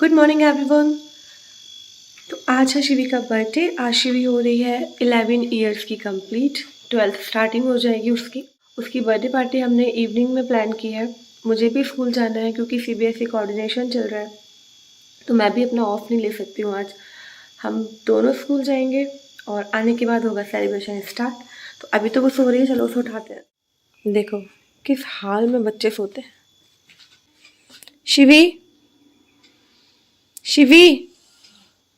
Good morning everyone. तो आज है शिवी का बर्थडे। आज शिवी हो रही है 11 ईयर्स की कंप्लीट। 12th स्टार्टिंग हो जाएगी उसकी बर्थडे पार्टी हमने इवनिंग में प्लान की है। मुझे भी स्कूल जाना है क्योंकि CBSE कोऑर्डिनेशन चल रहा है, तो मैं भी अपना ऑफ नहीं ले सकती हूँ। आज हम दोनों स्कूल जाएंगे और आने के बाद होगा सेलिब्रेशन स्टार्ट। तो अभी तो वो सो रही है, चलो उसे उठाते हैं। देखो किस हाल में बच्चे सोते हैं। शिवी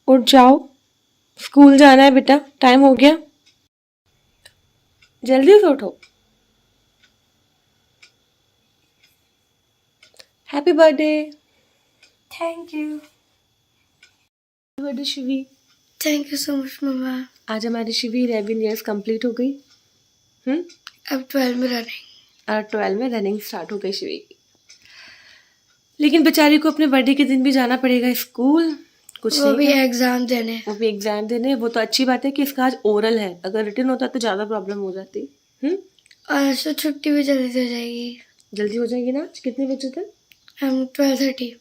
उठ जाओ, स्कूल जाना है बेटा, टाइम हो गया, जल्दी से उठो। Happy birthday. Thank you. Birthday Shivi. Thank you so much मम्मा। आज हमारी शिवी 11 ईयर्स कंप्लीट हो गई। अब 12 में रनिंग और 12 में रनिंग स्टार्ट हो गई शिवी की। लेकिन बेचारी को अपने बर्थडे के दिन भी जाना पड़ेगा स्कूल। कुछ वो भी नहीं, एग्जाम देने। वो भी एग्जाम देने। वो तो अच्छी बात है कि इसका आज ओरल है, अगर रिटन होता तो ज़्यादा प्रॉब्लम हो जाती। और आज तो छुट्टी भी जल्दी हो जाएगी। जल्दी हो जाएगी ना। आज कितने बजे तक? हम 12:30।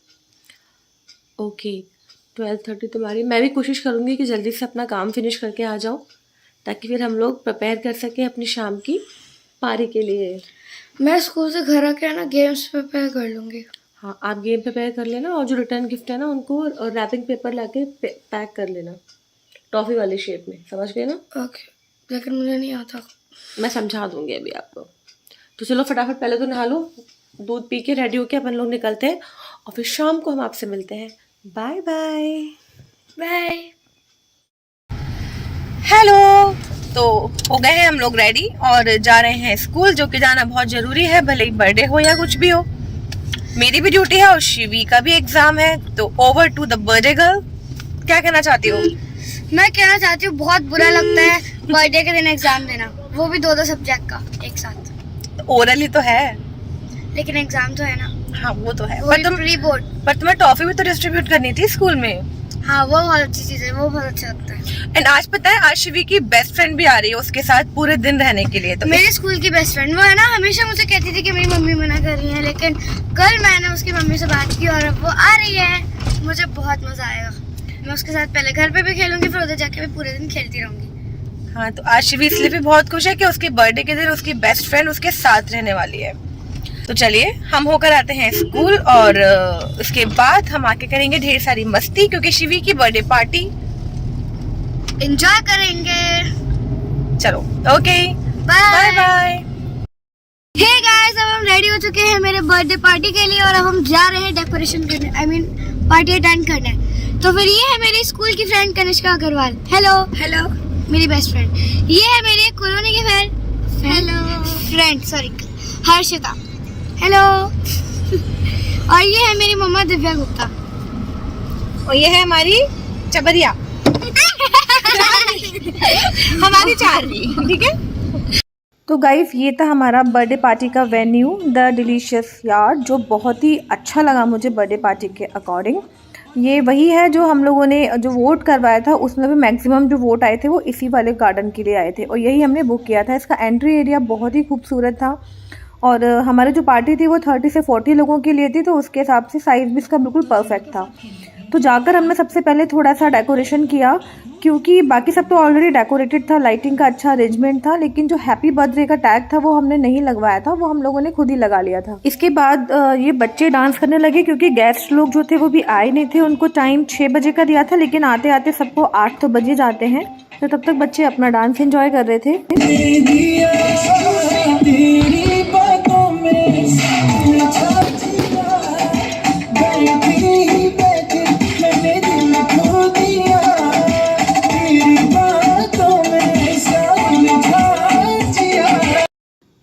ओके 12:30 तुम्हारी। मैं भी कोशिश करूँगी कि जल्दी से अपना काम फिनिश करके आ जाऊँ, ताकि फिर हम लोग प्रिपेयर कर सकें अपनी शाम की पारी के लिए। मैं स्कूल से घर आके ना गेम्स प्रिपेयर कर लूँगी। हाँ, आप गेम प्रिपेयर कर लेना और जो रिटर्न गिफ्ट है ना उनको और रैपिंग पेपर लाके पैक कर लेना टॉफ़ी वाली शेप में, समझ गए ना? ओके, लेकिन मुझे नहीं आता। मैं समझा दूँगी अभी आपको। तो चलो फटाफट पहले तो नहा लो, दूध पी के रेडी होके अपन लोग निकलते हैं और फिर शाम को हम आपसे मिलते हैं। Bye bye. बाय। हेलो। तो हो गए हैं हम लोग रेडी और जा रहे हैं स्कूल, जो कि जाना बहुत ज़रूरी है, भले ही बर्थडे हो या कुछ भी हो। मेरी भी ड्यूटी है और शिवी का भी एग्जाम है। तो over to the birthday girl. क्या कहना चाहती हो? मैं कहना चाहती हूँ बहुत बुरा लगता है बर्थडे के दिन एग्जाम देना, वो भी 2 सब्जेक्ट का एक साथ। ओरल ही तो है, लेकिन एग्जाम तो है ना। हाँ वो तो है। पर तुम्हें टॉफी भी तो डिस्ट्रीब्यूट करनी थी स्कूल में। हाँ वो बहुत अच्छी चीज है, वो बहुत अच्छा लगता है। एंड आज पता है, आज शिवी की बेस्ट फ्रेंड भी आ रही है उसके साथ पूरे दिन रहने के लिए। तो मेरे स्कूल की बेस्ट फ्रेंड वो है ना, हमेशा मुझे कहती थी कि मेरी मम्मी मना कर रही है, लेकिन कल मैंने उसकी मम्मी से बात की और अब वो आ रही है। मुझे बहुत मजा आएगा। मैं उसके साथ पहले घर पे भी खेलूंगी, फिर उधर जाके भी पूरे दिन खेलती रहूंगी। हाँ, तो आज शिवी इसलिए भी बहुत खुश है कि उसके बर्थडे के दिन उसकी बेस्ट फ्रेंड उसके साथ रहने वाली है। तो चलिए हम होकर आते हैं स्कूल और उसके बाद हम आके करेंगे ढेर सारी मस्ती, क्योंकि शिवी की बर्थडे पार्टी एंजॉय करेंगे। चलो okay bye bye. Hey guys, अब हम रेडी हो चुके हैं मेरे बर्थडे पार्टी के लिए और अब हम जा रहे हैं डेकोरेशन करने, आई मीन पार्टी अटेंड करने। तो फिर ये है मेरी स्कूल की friend Kanishka Agarwal. Hello hello, मेरी बेस्ट फ्रेंड। ये है मेरी कॉलोनी की फ्रेंड हर्षिता। हेलो। और ये है मेरी मम्मा दिव्या गुप्ता। और ये है हमारी चबरिया हमारी चारवी, ठीक है। तो गाइस ये था हमारा बर्थडे पार्टी का वेन्यू, द डिलीशियस यार्ड, जो बहुत ही अच्छा लगा मुझे बर्थडे पार्टी के अकॉर्डिंग। ये वही है जो हम लोगों ने जो वोट करवाया था, उसमें भी मैक्सिमम जो वोट आए थे वो इसी वाले गार्डन के लिए आए थे और यही हमने बुक किया था। इसका एंट्री एरिया बहुत ही खूबसूरत था और हमारी जो पार्टी थी वो 30 से 40 लोगों के लिए थी, तो उसके हिसाब से साइज़ भी इसका बिल्कुल परफेक्ट था। तो जाकर हमने सबसे पहले थोड़ा सा डेकोरेशन किया, क्योंकि बाकी सब तो ऑलरेडी डेकोरेटेड था, लाइटिंग का अच्छा अरेंजमेंट था, लेकिन जो हैप्पी बर्थडे का टैग था वो हमने नहीं लगवाया था, वो हम लोगों ने खुद ही लगा लिया था। इसके बाद ये बच्चे डांस करने लगे, क्योंकि गेस्ट लोग जो थे वो भी आए नहीं थे। उनको टाइम 6 बजे का दिया था, लेकिन आते आते सबको 8 तो बजे जाते हैं। तो तब तक बच्चे अपना डांस एंजॉय कर रहे थे।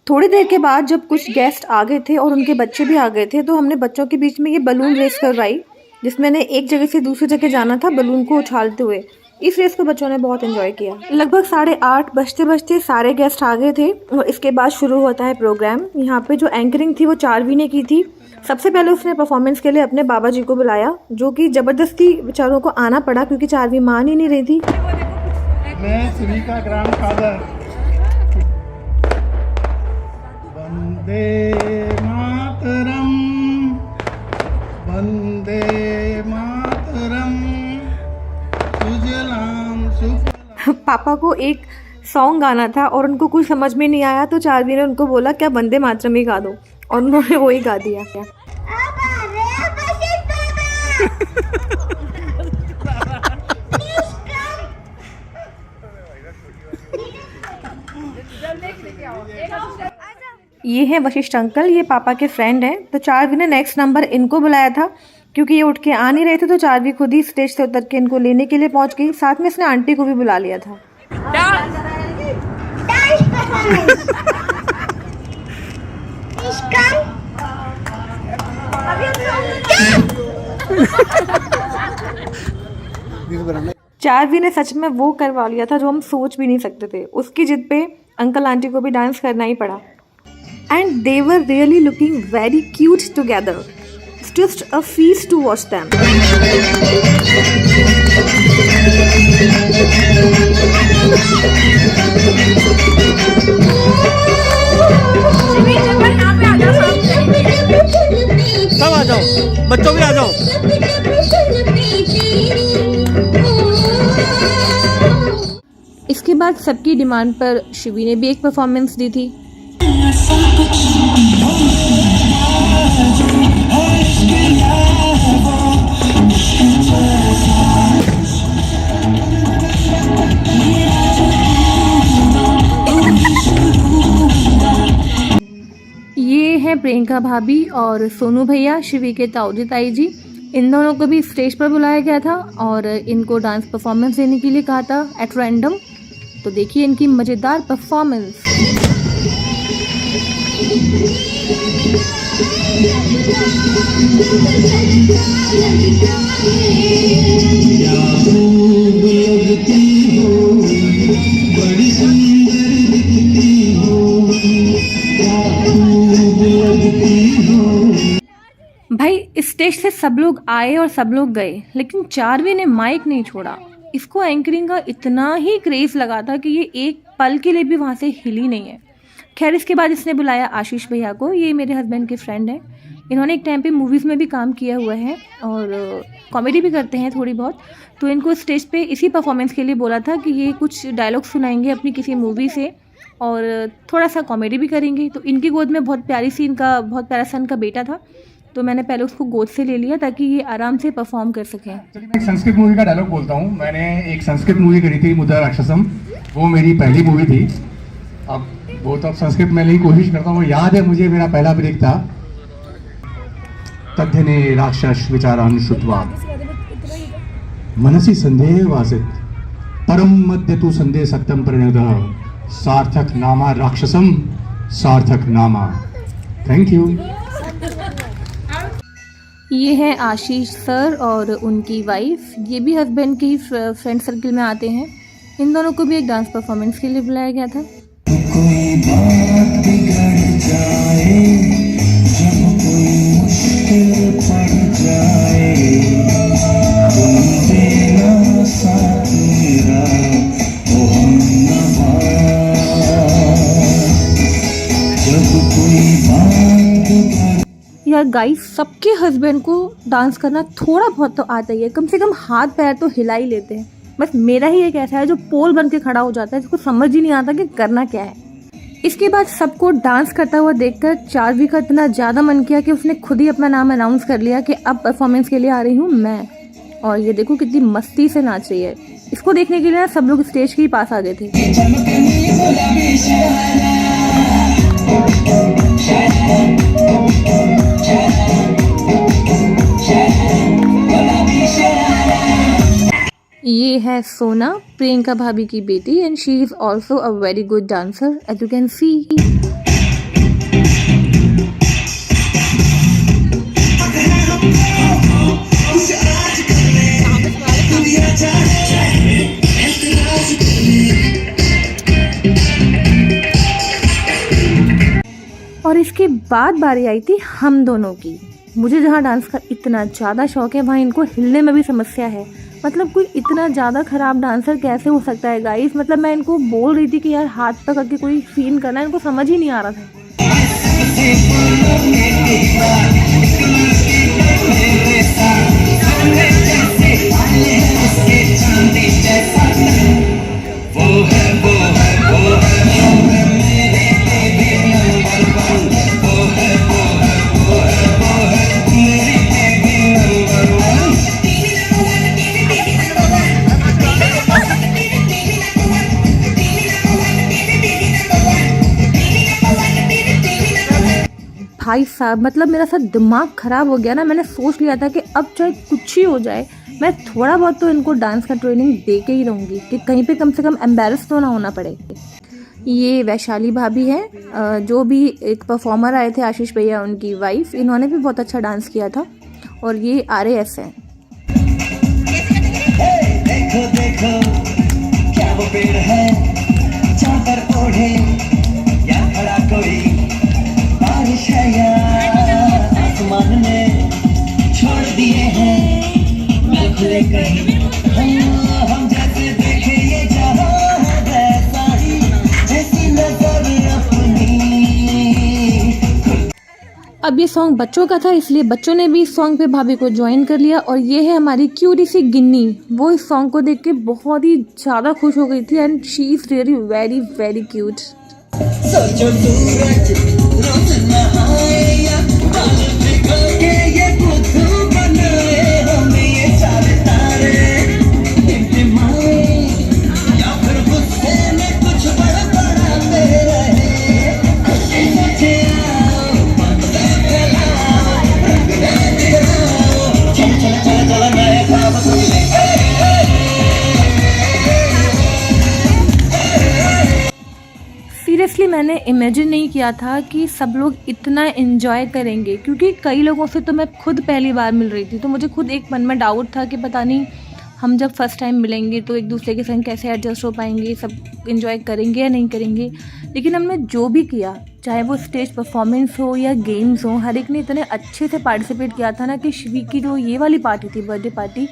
थोड़ी देर के बाद जब कुछ गेस्ट आ गए थे और उनके बच्चे भी आ गए थे, तो हमने बच्चों के बीच में ये बलून रेस करवाई, जिसमें ने एक जगह से दूसरी जगह जाना था बलून को उछालते हुए। इस रेस को बच्चों ने बहुत एंजॉय किया। लगभग 8:30 बजते बजते सारे गेस्ट आ गए थे और इसके बाद शुरू होता है प्रोग्राम। यहाँ पे जो एंकरिंग थी वो चारवी ने की थी। सबसे पहले उसने परफॉर्मेंस के लिए अपने बाबा जी को बुलाया, जो कि ज़बरदस्ती बेचारों को आना पड़ा, क्योंकि चारवी मान ही नहीं रही थी। मैं शिवी का ग्रैंडफादर। वंदे मातरम, वंदे मातरम। पापा को एक सॉन्ग गाना था और उनको कुछ समझ में नहीं आया, तो चार्वी ने उनको बोला क्या वंदे मातरम ही गा दो, और उन्होंने वही गा दिया। ये है वशिष्ठ अंकल, ये पापा के फ्रेंड हैं। तो चार्वी ने नेक्स्ट नंबर इनको बुलाया था क्योंकि ये उठ के आ नहीं रहे थे, तो चार्वी खुद ही स्टेज से उतर के इनको लेने के लिए पहुंच गई। साथ में इसने आंटी को भी बुला लिया था। चार्वी ने सच में वो करवा लिया था जो हम सोच भी नहीं सकते थे। उसकी जिद पे अंकल आंटी को भी डांस करना ही पड़ा। And they were really looking very cute together. It's just a feast to watch them. सब आ जाओ, बच्चों भी आ जाओ। इसके बाद सबकी डिमांड पर शिवी ने भी एक परफॉर्मेंस दी थी। ये है प्रियंका भाभी और सोनू भैया, शिवी के ताऊजी ताई जी। इन दोनों को भी स्टेज पर बुलाया गया था और इनको डांस परफॉर्मेंस देने के लिए कहा था एट रैंडम। तो देखिए इनकी मज़ेदार परफॉर्मेंस। भाई स्टेज से सब लोग आए और सब लोग गए, लेकिन चार्वी ने माइक नहीं छोड़ा। इसको एंकरिंग का इतना ही क्रेज लगा था कि ये एक पल के लिए भी वहाँ से हिली नहीं है। खैर इसके बाद इसने बुलाया आशीष भैया को। ये मेरे हस्बैंड के फ्रेंड हैं। इन्होंने एक टाइम पे मूवीज़ में भी काम किया हुआ है और कॉमेडी भी करते हैं थोड़ी बहुत। तो इनको स्टेज पे इसी परफॉर्मेंस के लिए बोला था कि ये कुछ डायलॉग सुनाएंगे अपनी किसी मूवी से और थोड़ा सा कॉमेडी भी करेंगे। तो इनकी गोद में बहुत प्यारा सन का बेटा था, तो मैंने पहले उसको गोद से ले लिया ताकि ये आराम से परफॉर्म कर सकें। मैं एक संस्कृत मूवी का डायलॉग बोलता हूँ। मैंने एक संस्कृत मूवी करी थी, मुद्रा राक्षसम। वो मेरी पहली मूवी थी। अब वो तो संस्कृत में नहीं कोशिश करता हूँ। याद है मुझे, मेरा पहला ब्रेक था। तद्धने राक्षस विचारान श्रुत्वा मनसि संदेह वासित परम मध्य तु संदेह सक्तम परिणतः सार्थक नामा राक्षसम सार्थक नामा। Thank you. ये है आशीष सर और उनकी वाइफ। ये भी हस्बैंड के ही फ्रेंड सर्किल में आते हैं। इन दोनों को भी एक डांस परफॉर्मेंस के लिए बुलाया गया था। कोई बात बिगड़ जाए, जब कोई मुश्किल पड़ जाए, तुम देना साथ मेरा, ओ हमनवा। जब कोई बात बिगड़ यार गाइस, सबके हस्बैंड को डांस करना थोड़ा बहुत तो आता ही है। कम से कम हाथ पैर तो हिला ही लेते हैं। बस मेरा ही एक ऐसा है जो पोल बन के खड़ा हो जाता है, जिसको समझ ही नहीं आता कि करना क्या है। इसके बाद सबको डांस करता हुआ देखकर चार्वी का इतना ज़्यादा मन किया कि उसने खुद ही अपना नाम अनाउंस कर लिया कि अब परफॉर्मेंस के लिए आ रही हूँ मैं। और ये देखो कितनी मस्ती से नाच रही है। इसको देखने के लिए ना सब लोग स्टेज के ही पास आ गए थे। ये है सोना, प्रियंका भाभी की बेटी, and she is also a very good dancer as you can see. और इसके बाद बारी आई थी हम दोनों की। मुझे जहाँ डांस का इतना ज़्यादा शौक है, वहाँ इनको हिलने में भी समस्या है। मतलब कोई इतना ज़्यादा ख़राब डांसर कैसे हो सकता है गाइस। मतलब मैं इनको बोल रही थी कि यार हाथ तक करके कोई सीन करना है, इनको समझ ही नहीं आ रहा था। भाई साहब, मतलब मेरा सब दिमाग ख़राब हो गया ना। मैंने सोच लिया था कि अब चाहे कुछ ही हो जाए, मैं थोड़ा बहुत तो इनको डांस का ट्रेनिंग दे के ही रहूँगी कि कहीं पे कम से कम एम्बेरस तो ना होना पड़े। ये वैशाली भाभी है, जो भी एक परफॉर्मर आए थे, आशीष भैया उनकी वाइफ, इन्होंने भी बहुत अच्छा डांस किया था। और ये RAS हैं। देखो देखो क्या वो पेड़ है चादर ओढ़े या खड़ा कोई, बारिश है या आसमान में छोड़ दिए हैं मैं खुले कहीं। हम जैसे देखे ये जहां है वैसा ही, जैसी नजर अपनी। अब ये सॉन्ग बच्चों का था, इसलिए बच्चों ने भी इस सॉन्ग पे भाभी को ज्वाइन कर लिया। और ये है हमारी क्यूटी सी गिन्नी, वो इस सॉन्ग को देख के बहुत ही ज़्यादा खुश हो गई थी। And she is really very very cute. सोचो सूरज रोज नहाए या बाल भिगो के ये बुद्धू बनाए, हमें ये चार तारे टिमटिमाए या फिर गुस्से में कुछ बड़ा बड़ा ले रहे। सोचे आओ बातें फैलाओ, रंग दिखाओ, चल चल चल चल नए ख्वाब सुन ले। सीरियसली मैंने इमेजिन नहीं किया था कि सब लोग इतना एंजॉय करेंगे, क्योंकि कई लोगों से तो मैं खुद पहली बार मिल रही थी, तो मुझे खुद एक मन में डाउट था कि पता नहीं हम जब फर्स्ट टाइम मिलेंगे तो एक दूसरे के संग कैसे एडजस्ट हो पाएंगे, सब एंजॉय करेंगे या नहीं करेंगे। लेकिन हमने जो भी किया, चाहे वो स्टेज परफॉर्मेंस हो या गेम्स हो, हर एक ने इतने अच्छे से पार्टिसिपेट किया था ना कि शिवी की जो ये वाली पार्टी थी, बर्थडे पार्टी,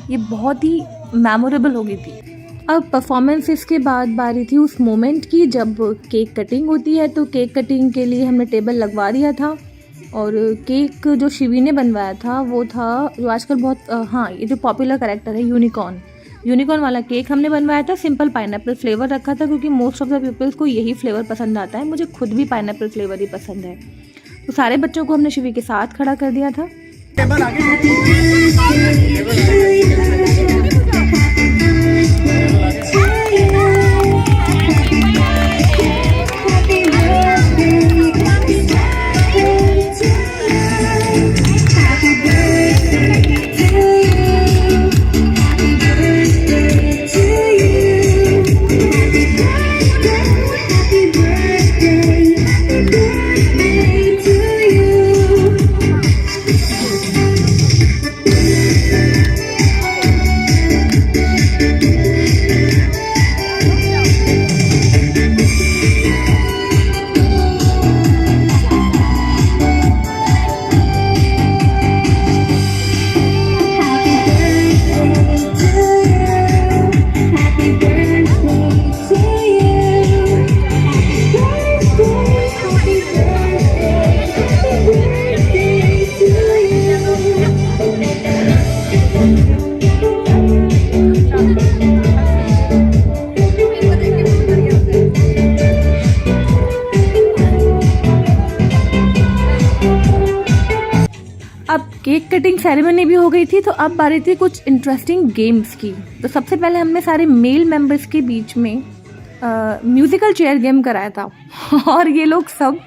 ये बहुत ही मेमोरेबल हो गई थी। अब परफॉर्मेंसेस के बाद बारी थी उस मोमेंट की जब केक कटिंग होती है। तो केक कटिंग के लिए हमने टेबल लगवा दिया था। और केक जो शिवी ने बनवाया था वो था जो आजकल बहुत हाँ, ये जो पॉपुलर कैरेक्टर है यूनिकॉर्न वाला केक हमने बनवाया था। सिंपल पाइनएप्पल फ्लेवर रखा था, क्योंकि मोस्ट ऑफ द पीपल्स को यही फ्लेवर पसंद आता है। मुझे खुद भी पाइनएप्पल फ्लेवर ही पसंद है। तो सारे बच्चों को हमने शिवी के साथ खड़ा कर दिया था। अब केक कटिंग सेरेमनी भी हो गई थी, तो अब बारी थी कुछ इंटरेस्टिंग गेम्स की। तो सबसे पहले हमने सारे मेल मेंबर्स के बीच में म्यूज़िकल चेयर गेम कराया था। और ये लोग सब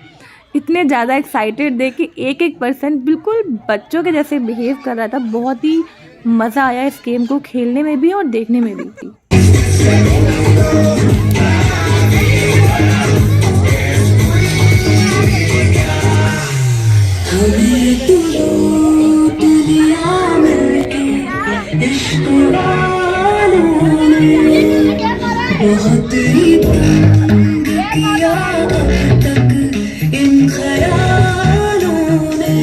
इतने ज़्यादा एक्साइटेड थे कि एक एक पर्सन बिल्कुल बच्चों के जैसे बिहेव कर रहा था। बहुत ही मज़ा आया इस गेम को खेलने में भी और देखने में भी। बहुत ही किया तक इन ख्यालों ने।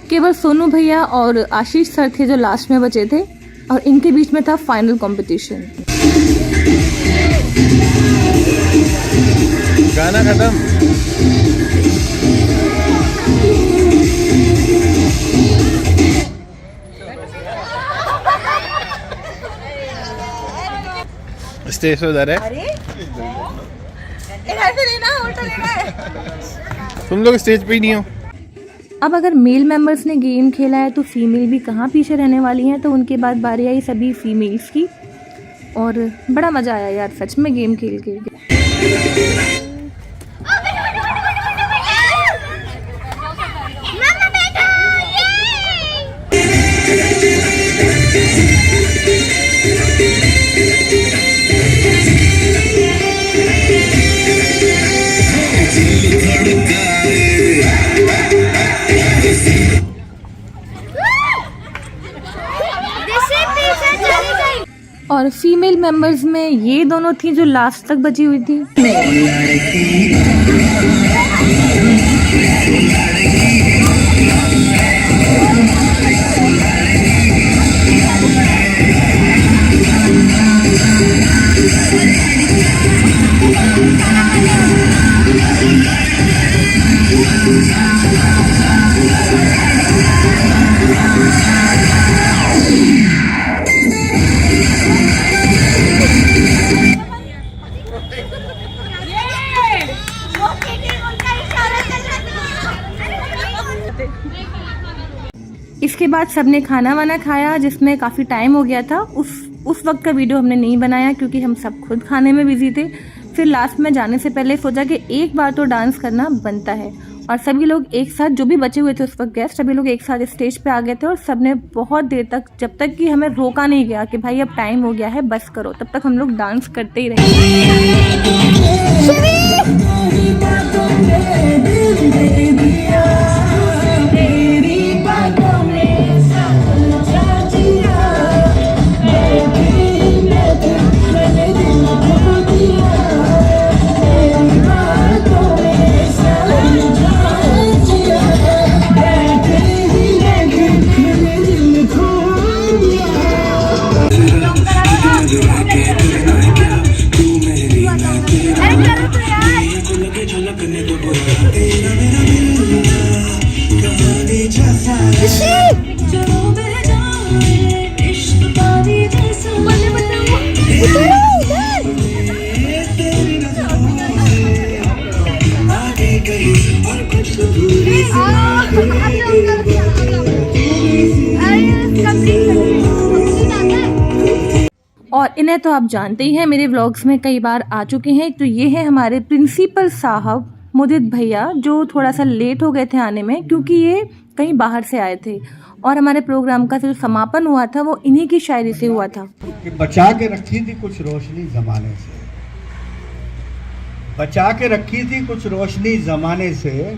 केवल सोनू भैया और आशीष सर थे जो लास्ट में बचे थे, और इनके बीच में था फाइनल कंपटीशन। गाना खत्म। स्टेज पे उधर है। इधर से लेना, उल्टा लेना है। तुम लोग स्टेज पे ही नहीं हो। अब अगर मेल मेंबर्स ने गेम खेला है तो फीमेल भी कहाँ पीछे रहने वाली हैं। तो उनके बाद बारी आई सभी फीमेल्स की और बड़ा मज़ा आया यार सच में गेम खेल के। और फीमेल मेंबर्स में ये दोनों थी जो लास्ट तक बची हुई थी। इसके बाद सबने खाना वाना खाया जिसमें काफ़ी टाइम हो गया था। उस वक्त का वीडियो हमने नहीं बनाया क्योंकि हम सब खुद खाने में बिजी थे। फिर लास्ट में जाने से पहले सोचा कि एक बार तो डांस करना बनता है और सभी लोग एक साथ, जो भी बचे हुए थे उस वक्त गेस्ट, सभी लोग एक साथ स्टेज पे आ गए थे और सबने बहुत देर तक, जब तक कि हमें रोका नहीं गया कि भाई अब टाइम हो गया है बस करो, तब तक हम लोग डांस करते ही रहे। और इन्हें तो आप जानते ही हैं, मेरे व्लॉग्स में कई बार आ चुके हैं। तो ये है हमारे प्रिंसिपल साहब मुदित भैया, जो थोड़ा सा लेट हो गए थे आने में क्योंकि ये कहीं बाहर से आए थे। और हमारे प्रोग्राम का जो समापन हुआ था वो इन्हीं की शायरी से हुआ था कि बचा के रखी थी कुछ रोशनी जमाने से, बचा के रखी थी कुछ रोशनी जमाने से,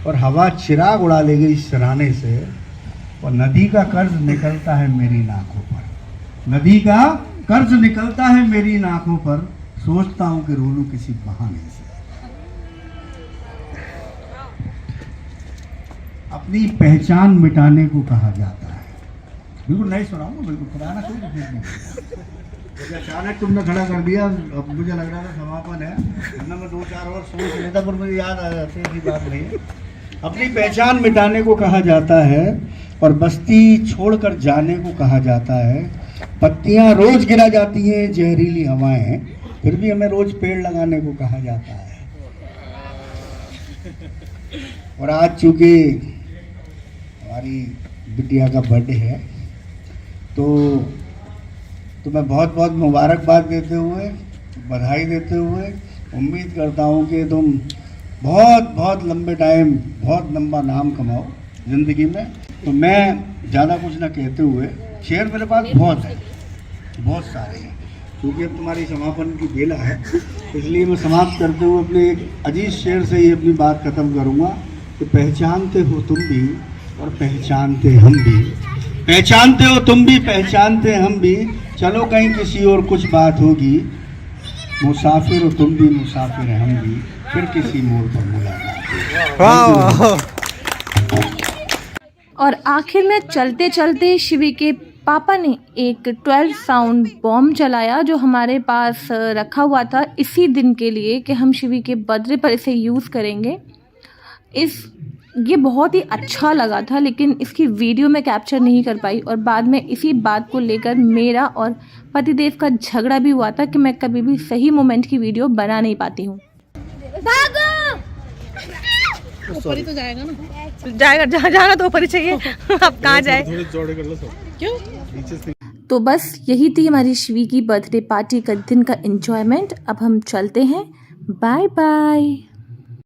और हवा चिराग उड़ा ले गई सराने से। और नदी का कर्ज निकलता है मेरी नाकों पर, नदी का कर्ज निकलता है मेरी नाकों पर, सोचता हूं कि रो लूं किसी बहाने से। अपनी पहचान मिटाने को कहा जाता है। बिल्कुल नहीं सुनाऊंगा, बिल्कुल पुराना कोई रिपीट नहीं। मुझे अचानक तुमने खड़ा कर दिया, अब मुझे लग रहा था समापन है, वरना मैं 2-4 और सोच लेता, पर मुझे याद आ जाती है, ऐसी बात नहीं है। अपनी पहचान मिटाने को कहा जाता है और बस्ती छोड़कर जाने को कहा जाता है। पत्तियां रोज गिरा जाती हैं जहरीली हवाएं, फिर भी हमें रोज पेड़ लगाने को कहा जाता है। और आज चूंकि हमारी बिटिया का बर्थडे है तो मैं बहुत बहुत मुबारकबाद देते हुए, बधाई देते हुए उम्मीद करता हूँ कि तुम बहुत बहुत लंबे टाइम, बहुत लंबा नाम कमाओ ज़िंदगी में। तो मैं ज़्यादा कुछ ना कहते हुए, शेर मेरे पास बहुत है, बहुत सारे हैं, क्योंकि अब तुम्हारी समापन की बेला है, इसलिए मैं समाप्त करते हुए अपने एक अजीज शेर से ही अपनी बात ख़त्म करूँगा कि पहचानते हो तुम भी और पहचानते हम भी, पहचानते हो तुम भी, पहचानते हम भी, चलो कहीं किसी और कुछ बात होगी, मुसाफिर हो तुम भी, मुसाफिर हम भी, फिर किसी मोड़ पर मुलाकात। और आखिर में चलते चलते शिवी के पापा ने एक 12 साउंड बॉम्ब चलाया जो हमारे पास रखा हुआ था इसी दिन के लिए कि हम शिवी के बर्थडे पर इसे यूज़ करेंगे। ये बहुत ही अच्छा लगा था, लेकिन इसकी वीडियो में कैप्चर नहीं कर पाई और बाद में इसी बात को लेकर मेरा और पतिदेव का झगड़ा भी हुआ था कि मैं कभी भी सही मोमेंट की वीडियो बना नहीं पाती हूँ। ऊपर ही तो जाएगा ना। जाएगा, जहाँ जाना तो ऊपर ही चाहिए। अब कहाँ जाए? क्यों? तो बस यही थी हमारी शिवी की बर्थडे पार्टी का दिन का एंजॉयमेंट। अब हम चलते हैं। Bye bye.